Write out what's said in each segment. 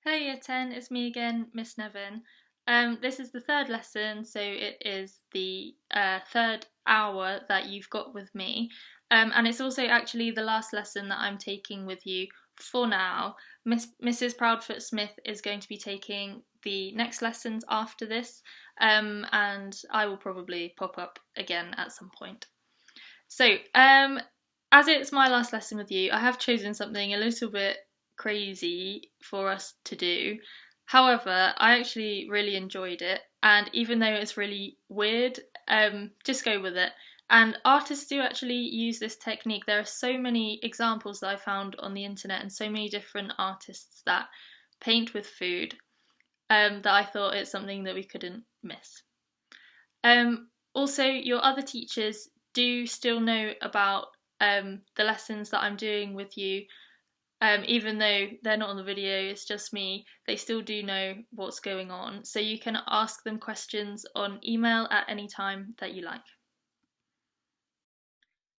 Hello Year 10, it's me again, Miss Nevin. This is the third lesson, so it is the third hour that you've got with me. And it's also actually the last lesson that I'm taking with you for now. Mrs. Proudfoot Smith is going to be taking the next lessons after this, and I will probably pop up again at some point. So, as it's my last lesson with you, I have chosen something a little bit crazy for us to do. However, I actually really enjoyed it, and even though it's really weird, just go with it. And artists do actually use this technique. There are so many examples that I found on the internet, and so many different artists that paint with food, that I thought it's something that we couldn't miss. Also, your other teachers do still know about the lessons that I'm doing with you. Even though they're not on the video, it's just me, they still do know what's going on. So you can ask them questions on email at any time that you like.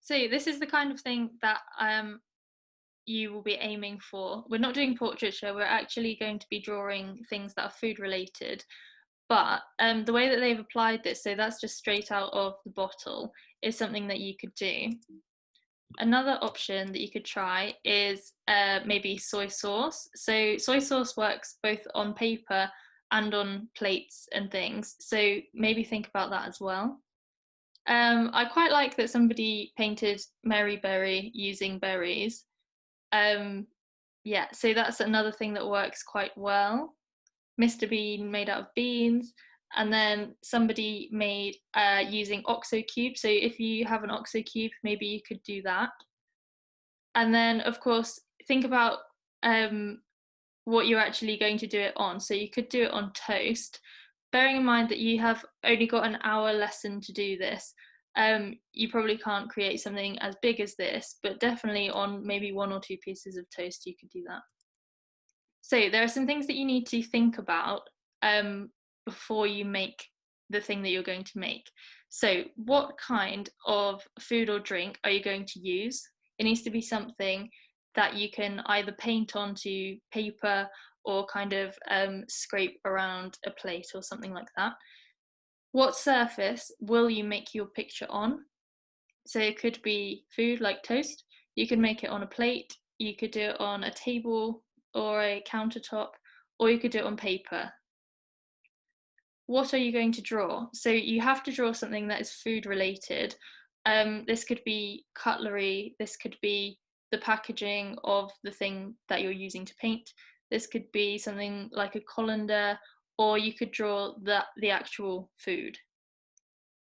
So this is the kind of thing that you will be aiming for. We're not doing portraiture, we're actually going to be drawing things that are food related. But the way that they've applied this, so that's just straight out of the bottle, is something that you could do. Another option that you could try is maybe soy sauce. So soy sauce works both on paper and on plates and things. So maybe think about that as well. I quite like that somebody painted Mary Berry using berries. Um, yeah, so that's another thing that works quite well. Mr. Bean made out of beans, and then somebody made using OXO cube. So if you have an OXO cube, maybe you could do that. And then, of course, think about what you're actually going to do it on. So you could do it on toast, bearing in mind that you have only got an hour lesson to do this. You probably can't create something as big as this, but definitely on maybe one or two pieces of toast, you could do that. So there are some things that you need to think about before you make the thing that you're going to make. So what kind of food or drink are you going to use? It needs to be something that you can either paint onto paper or kind of scrape around a plate or something like that. What surface will you make your picture on? So it could be food like toast. You could make it on a plate, you could do it on a table or a countertop, or you could do it on paper. What are you going to draw? So you have to draw something that is food related. This could be cutlery, this could be the packaging of the thing that you're using to paint. This could be something like a colander, or you could draw the actual food.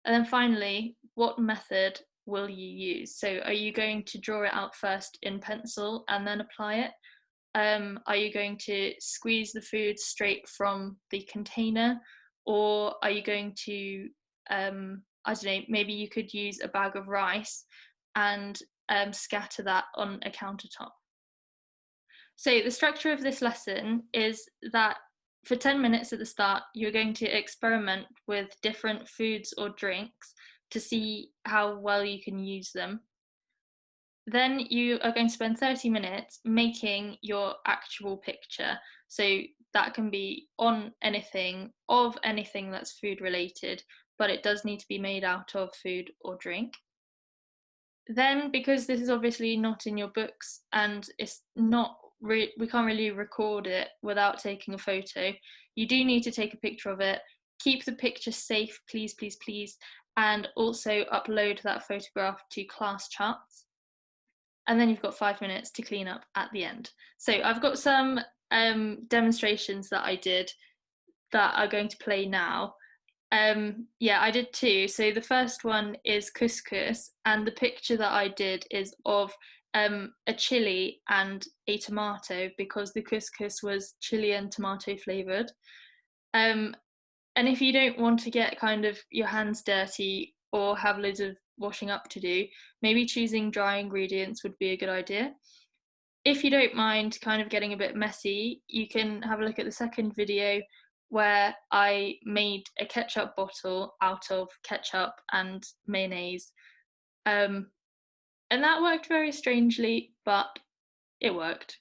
And then finally, what method will you use? So are you going to draw it out first in pencil and then apply it? Are you going to squeeze the food straight from the container? Or are you going to, I don't know, maybe you could use a bag of rice and scatter that on a countertop. So the structure of this lesson is that for 10 minutes at the start, you're going to experiment with different foods or drinks to see how well you can use them. Then you are going to spend 30 minutes making your actual picture. So that can be on anything, of anything that's food related, but it does need to be made out of food or drink. Then, because this is obviously not in your books and it's not we can't really record it without taking a photo, you do need to take a picture of it. Keep the picture safe, please, please, please, and also upload that photograph to classcharts. And then you've got 5 minutes to clean up at the end. So I've got some demonstrations that I did that are going to play now. Yeah, I did two. So the first one is couscous, and the picture that I did is of a chili and a tomato because the couscous was chili and tomato flavored. Um, and if you don't want to get kind of your hands dirty or have loads of washing up to do, maybe choosing dry ingredients would be a good idea. If you don't mind kind of getting a bit messy, you can have a look at the second video where I made a ketchup bottle out of ketchup and mayonnaise. And that worked very strangely, but it worked.